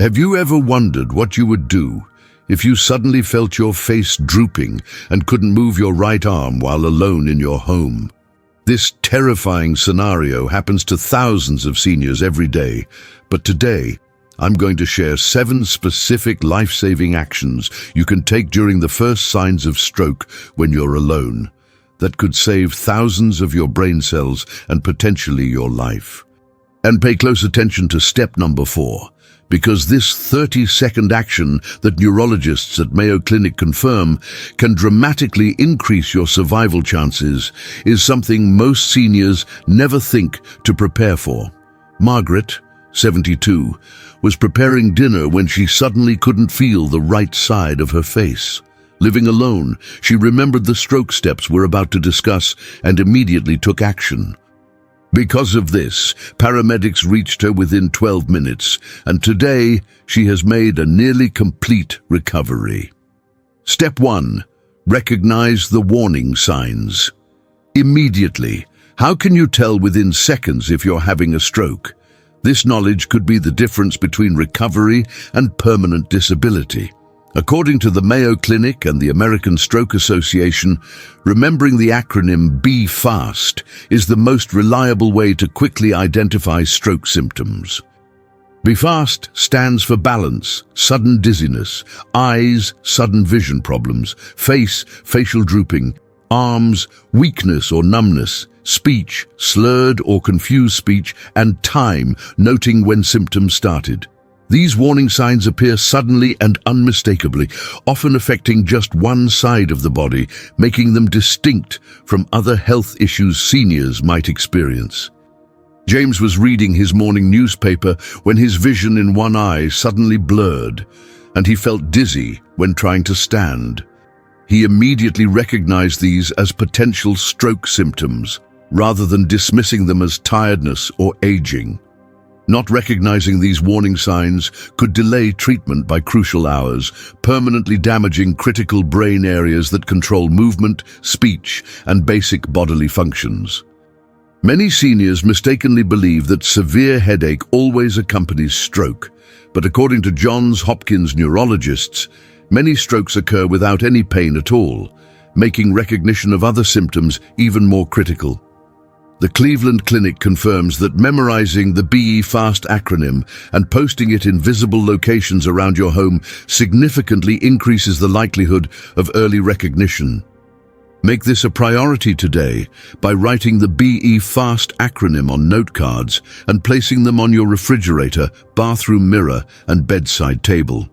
Have you ever wondered what you would do if you suddenly felt your face drooping and couldn't move your right arm while alone in your home? This terrifying scenario happens to thousands of seniors every day, but today I'm going to share 7 specific life-saving actions you can take during the first signs of stroke when you're alone that could save thousands of your brain cells and potentially your life. And pay close attention to step number 4. Because this 30-second action that neurologists at Mayo Clinic confirm can dramatically increase your survival chances is something most seniors never think to prepare for. Margaret, 72, was preparing dinner when she suddenly couldn't feel the right side of her face. Living alone, she remembered the stroke steps we're about to discuss and immediately took action. Because of this, paramedics reached her within 12 minutes, and today she has made a nearly complete recovery. Step 1. Recognize the warning signs. Immediately, how can you tell within seconds if you're having a stroke? This knowledge could be the difference between recovery and permanent disability. According to the Mayo Clinic and the American Stroke Association, remembering the acronym BE FAST is the most reliable way to quickly identify stroke symptoms. BE FAST stands for balance, sudden dizziness, eyes, sudden vision problems, face, facial drooping, arms, weakness or numbness, speech, slurred or confused speech, and time, noting when symptoms started. These warning signs appear suddenly and unmistakably, often affecting just one side of the body, making them distinct from other health issues seniors might experience. James was reading his morning newspaper when his vision in one eye suddenly blurred, and he felt dizzy when trying to stand. He immediately recognized these as potential stroke symptoms, rather than dismissing them as tiredness or aging. Not recognizing these warning signs could delay treatment by crucial hours, permanently damaging critical brain areas that control movement, speech, and basic bodily functions. Many seniors mistakenly believe that severe headache always accompanies stroke, but according to Johns Hopkins neurologists, many strokes occur without any pain at all, making recognition of other symptoms even more critical. The Cleveland Clinic confirms that memorizing the BE FAST acronym and posting it in visible locations around your home significantly increases the likelihood of early recognition. Make this a priority today by writing the BE FAST acronym on note cards and placing them on your refrigerator, bathroom mirror, and bedside table.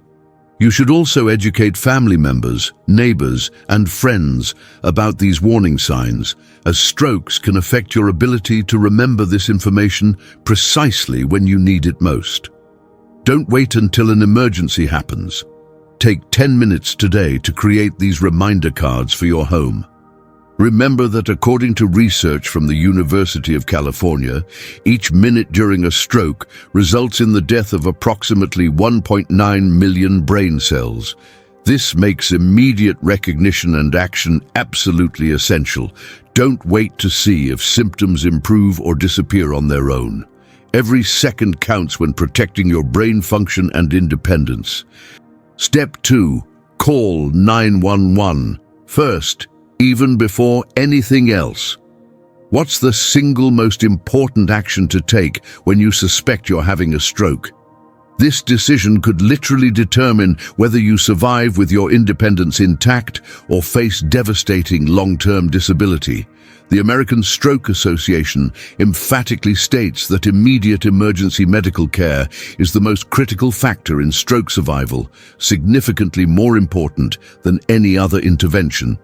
You should also educate family members, neighbors, and friends about these warning signs, as strokes can affect your ability to remember this information precisely when you need it most. Don't wait until an emergency happens. Take 10 minutes today to create these reminder cards for your home. Remember that according to research from the University of California, each minute during a stroke results in the death of approximately 1.9 million brain cells. This makes immediate recognition and action absolutely essential. Don't wait to see if symptoms improve or disappear on their own. Every second counts when protecting your brain function and independence. Step 2. Call 911. First, even before anything else. What's the single most important action to take when you suspect you're having a stroke? This decision could literally determine whether you survive with your independence intact or face devastating long-term disability. The American Stroke Association emphatically states that immediate emergency medical care is the most critical factor in stroke survival, significantly more important than any other intervention.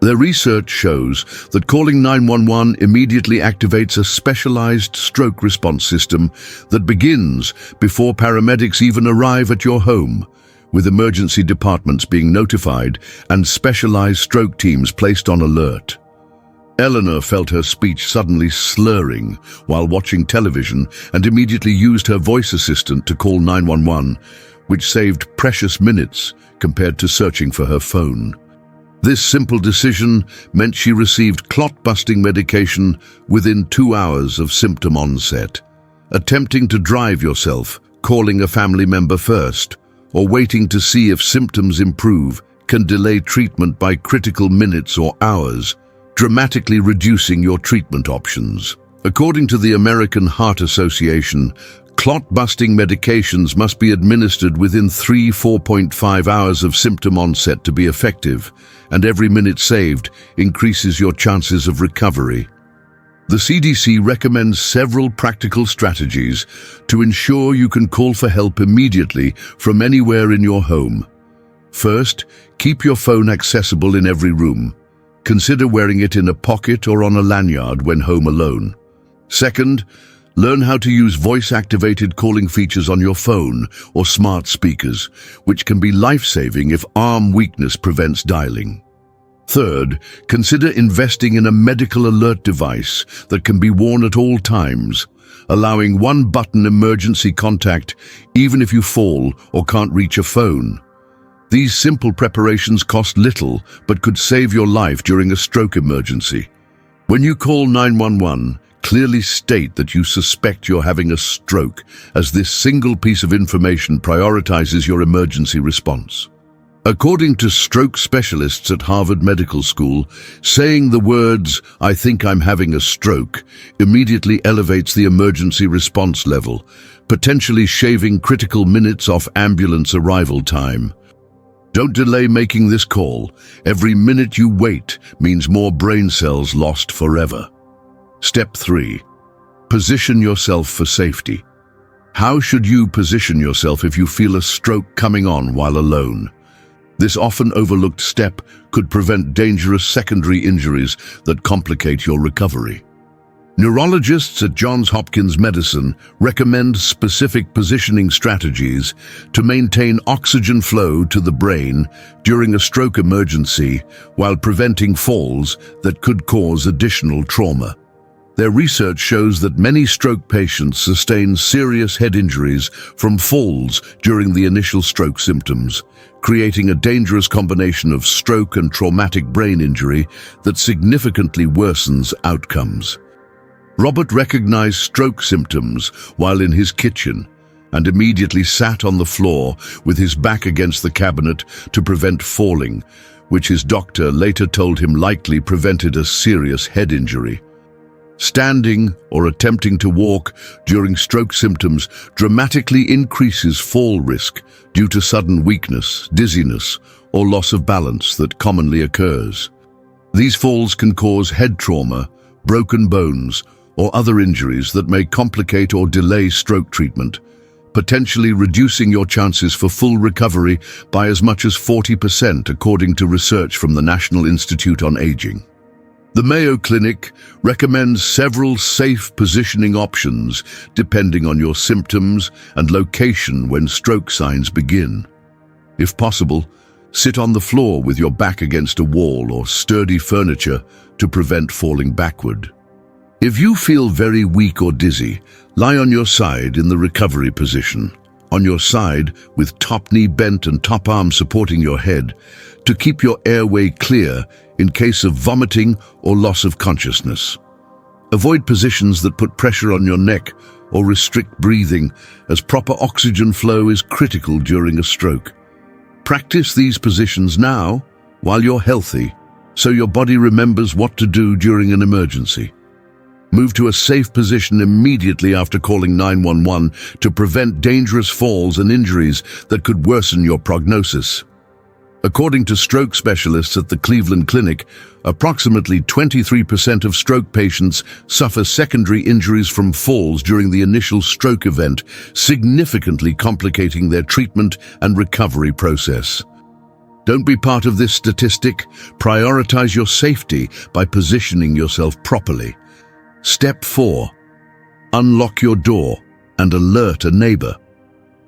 Their research shows that calling 911 immediately activates a specialized stroke response system that begins before paramedics even arrive at your home, with emergency departments being notified and specialized stroke teams placed on alert. Eleanor felt her speech suddenly slurring while watching television and immediately used her voice assistant to call 911, which saved precious minutes compared to searching for her phone. This simple decision meant she received clot-busting medication within 2 hours of symptom onset. Attempting to drive yourself calling a family member first, or waiting to see if symptoms improve can delay treatment by critical minutes or hours, dramatically reducing your treatment options. According to the American Heart Association, clot-busting medications must be administered within 4.5 hours of symptom onset to be effective, and every minute saved increases your chances of recovery. The CDC recommends several practical strategies to ensure you can call for help immediately from anywhere in your home. First, keep your phone accessible in every room. Consider wearing it in a pocket or on a lanyard when home alone. Second, learn how to use voice-activated calling features on your phone or smart speakers, which can be life-saving if arm weakness prevents dialing. Third, consider investing in a medical alert device that can be worn at all times, allowing one-button emergency contact even if you fall or can't reach a phone. These simple preparations cost little but could save your life during a stroke emergency. When you call 911, clearly state that you suspect you're having a stroke, as this single piece of information prioritizes your emergency response. According to stroke specialists at Harvard Medical School, saying the words, "I think I'm having a stroke," immediately elevates the emergency response level, potentially shaving critical minutes off ambulance arrival time. Don't delay making this call. Every minute you wait means more brain cells lost forever. Step 3. Position yourself for safety. How should you position yourself if you feel a stroke coming on while alone? This often overlooked step could prevent dangerous secondary injuries that complicate your recovery. Neurologists at Johns Hopkins Medicine recommend specific positioning strategies to maintain oxygen flow to the brain during a stroke emergency while preventing falls that could cause additional trauma. Their research shows that many stroke patients sustain serious head injuries from falls during the initial stroke symptoms, creating a dangerous combination of stroke and traumatic brain injury that significantly worsens outcomes. Robert recognized stroke symptoms while in his kitchen and immediately sat on the floor with his back against the cabinet to prevent falling, which his doctor later told him likely prevented a serious head injury. Standing or attempting to walk during stroke symptoms dramatically increases fall risk due to sudden weakness, dizziness, or loss of balance that commonly occurs. These falls can cause head trauma, broken bones, or other injuries that may complicate or delay stroke treatment, potentially reducing your chances for full recovery by as much as 40%, according to research from the National Institute on Aging. The Mayo Clinic recommends several safe positioning options depending on your symptoms and location when stroke signs begin. If possible, sit on the floor with your back against a wall or sturdy furniture to prevent falling backward. If you feel very weak or dizzy, lie on your side in the recovery position, on your side with top knee bent and top arm supporting your head, to keep your airway clear in case of vomiting or loss of consciousness. Avoid positions that put pressure on your neck or restrict breathing, as proper oxygen flow is critical during a stroke. Practice these positions now while you're healthy, so your body remembers what to do during an emergency. Move to a safe position immediately after calling 911 to prevent dangerous falls and injuries that could worsen your prognosis. According to stroke specialists at the Cleveland Clinic, approximately 23% of stroke patients suffer secondary injuries from falls during the initial stroke event, significantly complicating their treatment and recovery process. Don't be part of this statistic. Prioritize your safety by positioning yourself properly. Step 4. Unlock your door and alert a neighbor.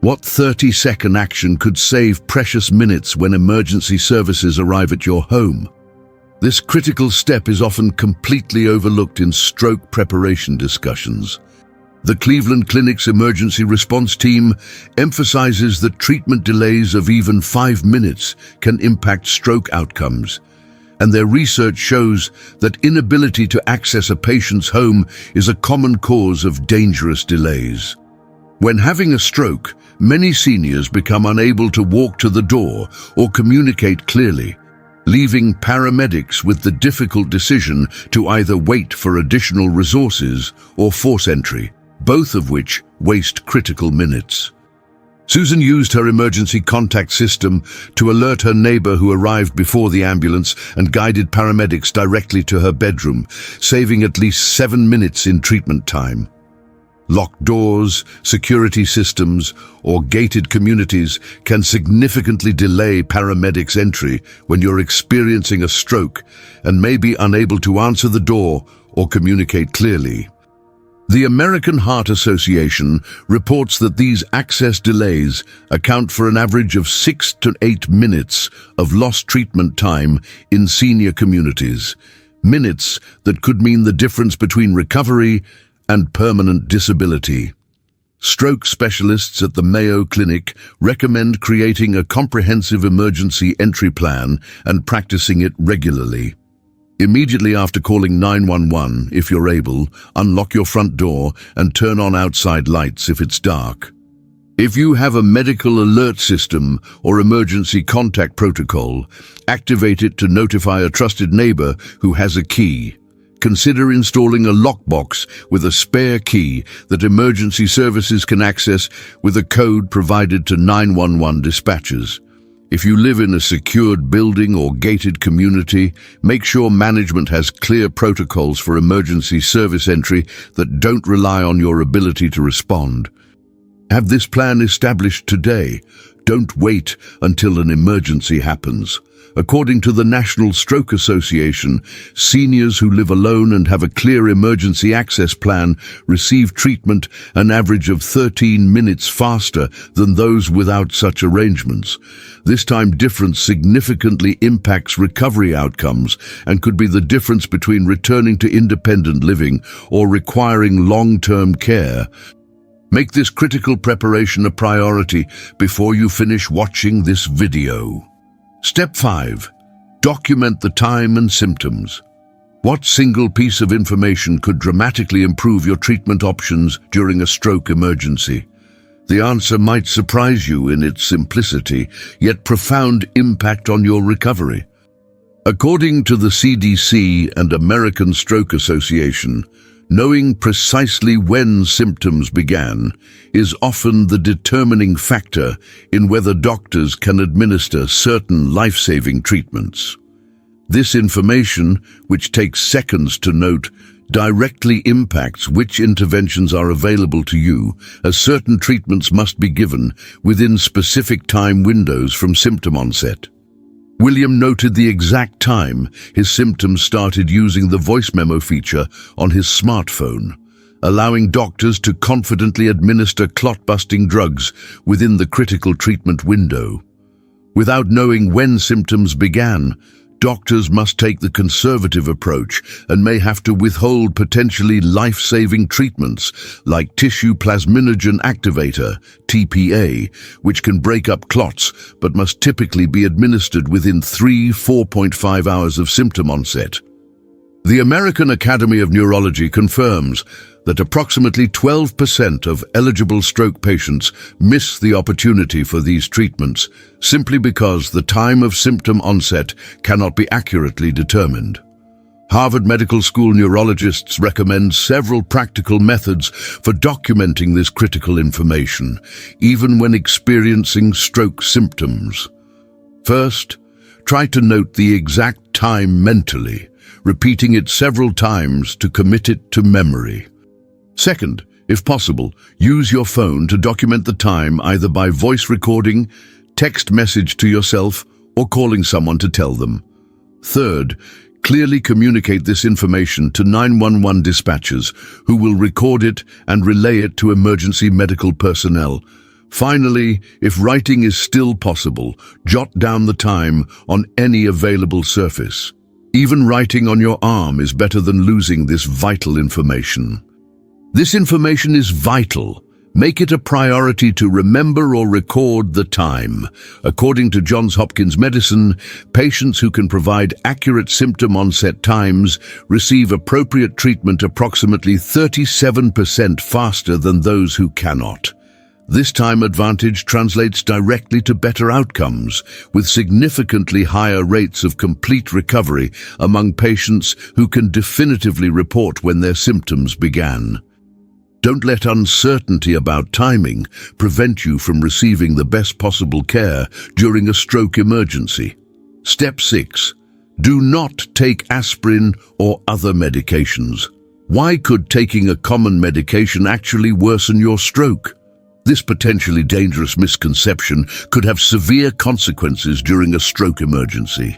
What 30-second action could save precious minutes when emergency services arrive at your home? This critical step is often completely overlooked in stroke preparation discussions. The Cleveland Clinic's emergency response team emphasizes that treatment delays of even 5 minutes can impact stroke outcomes, and their research shows that inability to access a patient's home is a common cause of dangerous delays. When having a stroke, many seniors become unable to walk to the door or communicate clearly, leaving paramedics with the difficult decision to either wait for additional resources or force entry, both of which waste critical minutes. Susan used her emergency contact system to alert her neighbor who arrived before the ambulance and guided paramedics directly to her bedroom, saving at least 7 minutes in treatment time. Locked doors, security systems, or gated communities can significantly delay paramedics' entry when you're experiencing a stroke and may be unable to answer the door or communicate clearly. The American Heart Association reports that these access delays account for an average of 6 to 8 minutes of lost treatment time in senior communities, minutes that could mean the difference between recovery and permanent disability. Stroke specialists at the Mayo Clinic recommend creating a comprehensive emergency entry plan and practicing it regularly. Immediately after calling 911, if you're able, unlock your front door and turn on outside lights if it's dark. If you have a medical alert system or emergency contact protocol, activate it to notify a trusted neighbor who has a key. Consider installing a lockbox with a spare key that emergency services can access with a code provided to 911 dispatchers. If you live in a secured building or gated community, make sure management has clear protocols for emergency service entry that don't rely on your ability to respond. Have this plan established today. Don't wait until an emergency happens. According to the National Stroke Association, seniors who live alone and have a clear emergency access plan receive treatment an average of 13 minutes faster than those without such arrangements. This time difference significantly impacts recovery outcomes and could be the difference between returning to independent living or requiring long-term care. Make this critical preparation a priority before you finish watching this video. Step 5. Document the time and symptoms. What single piece of information could dramatically improve your treatment options during a stroke emergency? The answer might surprise you in its simplicity, yet profound impact on your recovery. According to the CDC and American Stroke Association, knowing precisely when symptoms began is often the determining factor in whether doctors can administer certain life-saving treatments. This information, which takes seconds to note, directly impacts which interventions are available to you, as certain treatments must be given within specific time windows from symptom onset. William noted the exact time his symptoms started using the voice memo feature on his smartphone, allowing doctors to confidently administer clot-busting drugs within the critical treatment window. Without knowing when symptoms began, doctors must take the conservative approach and may have to withhold potentially life-saving treatments like tissue plasminogen activator, TPA, which can break up clots but must typically be administered within 4.5 hours of symptom onset. The American Academy of Neurology confirms that approximately 12% of eligible stroke patients miss the opportunity for these treatments simply because the time of symptom onset cannot be accurately determined. Harvard Medical School neurologists recommend several practical methods for documenting this critical information, even when experiencing stroke symptoms. First, try to note the exact time mentally, repeating it several times to commit it to memory. Second, if possible, use your phone to document the time either by voice recording, text message to yourself, or calling someone to tell them. Third, clearly communicate this information to 911 dispatchers who will record it and relay it to emergency medical personnel. Finally, if writing is still possible, jot down the time on any available surface. Even writing on your arm is better than losing this vital information. This information is vital. Make it a priority to remember or record the time. According to Johns Hopkins Medicine, patients who can provide accurate symptom onset times receive appropriate treatment approximately 37% faster than those who cannot. This time advantage translates directly to better outcomes, with significantly higher rates of complete recovery among patients who can definitively report when their symptoms began. Don't let uncertainty about timing prevent you from receiving the best possible care during a stroke emergency. Step 6. Do not take aspirin or other medications. Why could taking a common medication actually worsen your stroke? This potentially dangerous misconception could have severe consequences during a stroke emergency.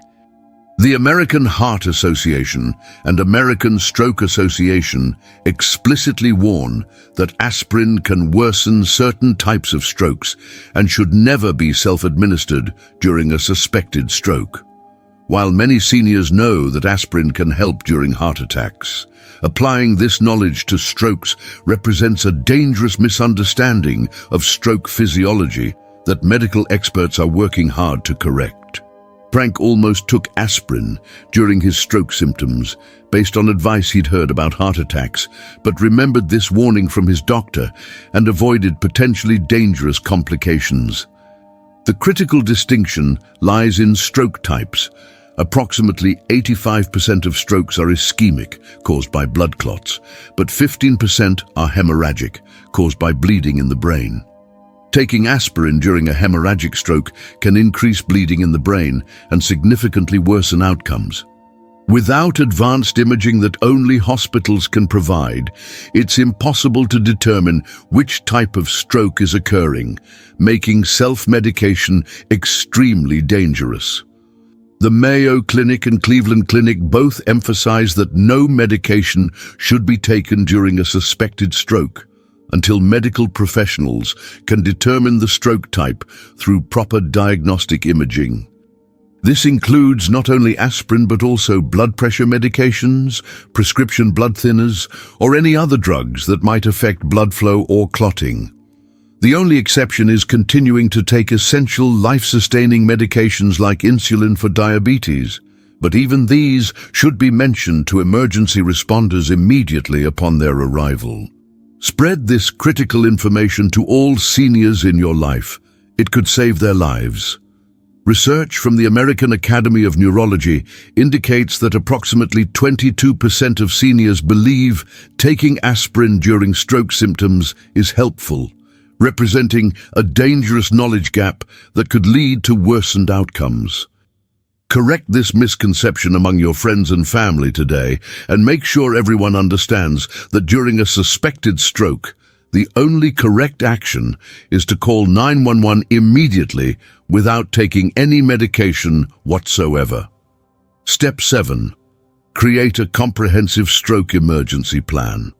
The American Heart Association and American Stroke Association explicitly warn that aspirin can worsen certain types of strokes and should never be self-administered during a suspected stroke. While many seniors know that aspirin can help during heart attacks, applying this knowledge to strokes represents a dangerous misunderstanding of stroke physiology that medical experts are working hard to correct. Frank almost took aspirin during his stroke symptoms based on advice he'd heard about heart attacks, but remembered this warning from his doctor and avoided potentially dangerous complications. The critical distinction lies in stroke types. Approximately 85% of strokes are ischemic, caused by blood clots, but 15% are hemorrhagic, caused by bleeding in the brain. Taking aspirin during a hemorrhagic stroke can increase bleeding in the brain and significantly worsen outcomes. Without advanced imaging that only hospitals can provide, it's impossible to determine which type of stroke is occurring, making self-medication extremely dangerous. The Mayo Clinic and Cleveland Clinic both emphasize that no medication should be taken during a suspected stroke until medical professionals can determine the stroke type through proper diagnostic imaging. This includes not only aspirin but also blood pressure medications, prescription blood thinners, or any other drugs that might affect blood flow or clotting. The only exception is continuing to take essential life-sustaining medications like insulin for diabetes, but even these should be mentioned to emergency responders immediately upon their arrival. Spread this critical information to all seniors in your life. It could save their lives. Research from the American Academy of Neurology indicates that approximately 22% of seniors believe taking aspirin during stroke symptoms is helpful, representing a dangerous knowledge gap that could lead to worsened outcomes. Correct this misconception among your friends and family today, and make sure everyone understands that during a suspected stroke, the only correct action is to call 911 immediately without taking any medication whatsoever. Step 7. Create a comprehensive stroke emergency plan.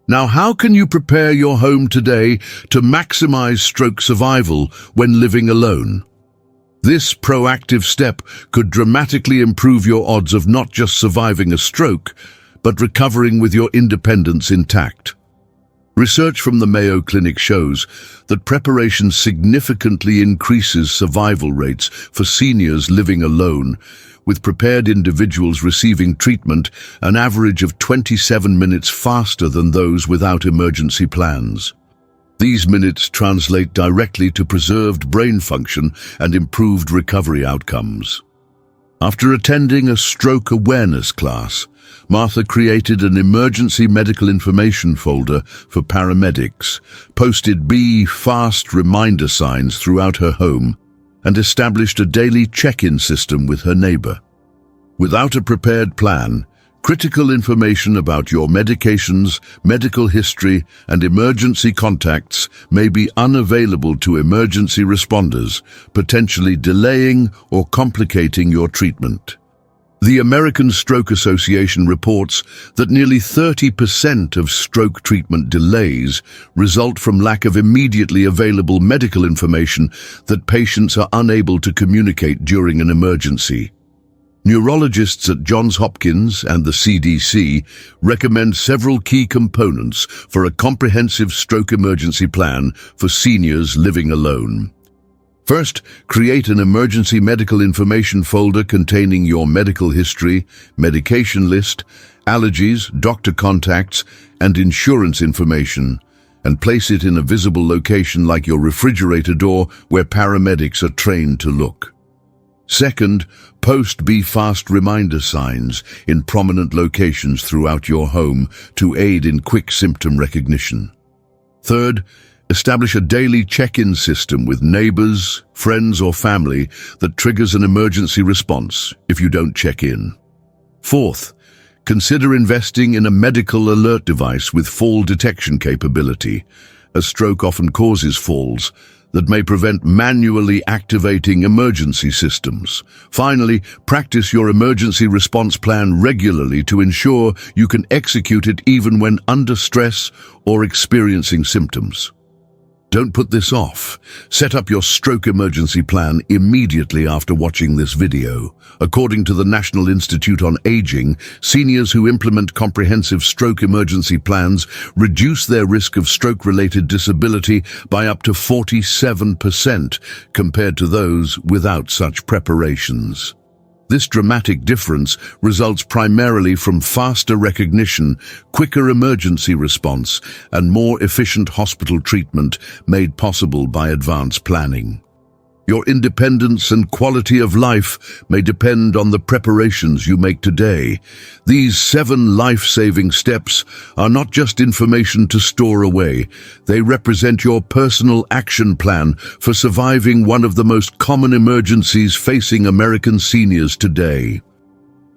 Now, how can you prepare your home today to maximize stroke survival when living alone? This proactive step could dramatically improve your odds of not just surviving a stroke, but recovering with your independence intact. Research from the Mayo Clinic shows that preparation significantly increases survival rates for seniors living alone, with prepared individuals receiving treatment an average of 27 minutes faster than those without emergency plans. These minutes translate directly to preserved brain function and improved recovery outcomes. After attending a stroke awareness class, Martha created an emergency medical information folder for paramedics, posted "Be Fast" reminder signs throughout her home, and established a daily check-in system with her neighbor. Without a prepared plan, critical information about your medications, medical history, and emergency contacts may be unavailable to emergency responders, potentially delaying or complicating your treatment. The American Stroke Association reports that nearly 30% of stroke treatment delays result from lack of immediately available medical information that patients are unable to communicate during an emergency. Neurologists at Johns Hopkins and the CDC recommend several key components for a comprehensive stroke emergency plan for seniors living alone. First, create an emergency medical information folder containing your medical history, medication list, allergies, doctor contacts, and insurance information, and place it in a visible location like your refrigerator door where paramedics are trained to look. Second, post Be Fast reminder signs in prominent locations throughout your home to aid in quick symptom recognition. Third, establish a daily check-in system with neighbors, friends, or family that triggers an emergency response if you don't check in. Fourth, consider investing in a medical alert device with fall detection capability. A stroke often causes falls that may prevent manually activating emergency systems. Finally, practice your emergency response plan regularly to ensure you can execute it even when under stress or experiencing symptoms. Don't put this off. Set up your stroke emergency plan immediately after watching this video. According to the National Institute on Aging, seniors who implement comprehensive stroke emergency plans reduce their risk of stroke-related disability by up to 47% compared to those without such preparations. This dramatic difference results primarily from faster recognition, quicker emergency response, and more efficient hospital treatment made possible by advanced planning. Your independence and quality of life may depend on the preparations you make today. These 7 life-saving steps are not just information to store away. They represent your personal action plan for surviving one of the most common emergencies facing American seniors today.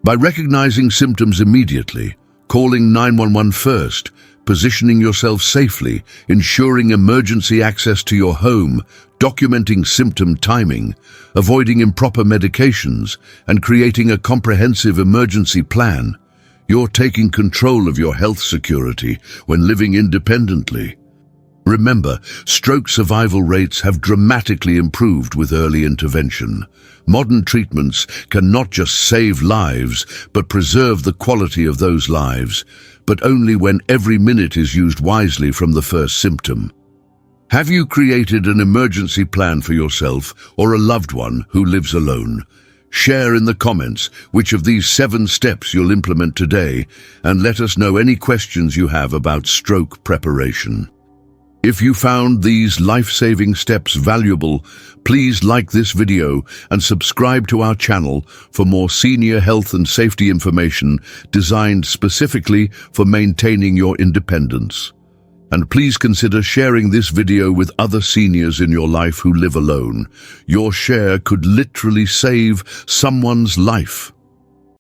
By recognizing symptoms immediately, calling 911 first, positioning yourself safely, ensuring emergency access to your home, documenting symptom timing, avoiding improper medications, and creating a comprehensive emergency plan, you're taking control of your health security when living independently. Remember, stroke survival rates have dramatically improved with early intervention. Modern treatments can not just save lives, but preserve the quality of those lives, but only when every minute is used wisely from the first symptom. Have you created an emergency plan for yourself or a loved one who lives alone? Share in the comments which of these 7 steps you'll implement today, and let us know any questions you have about stroke preparation. If you found these life-saving steps valuable, please like this video and subscribe to our channel for more senior health and safety information designed specifically for maintaining your independence. And please consider sharing this video with other seniors in your life who live alone. Your share could literally save someone's life.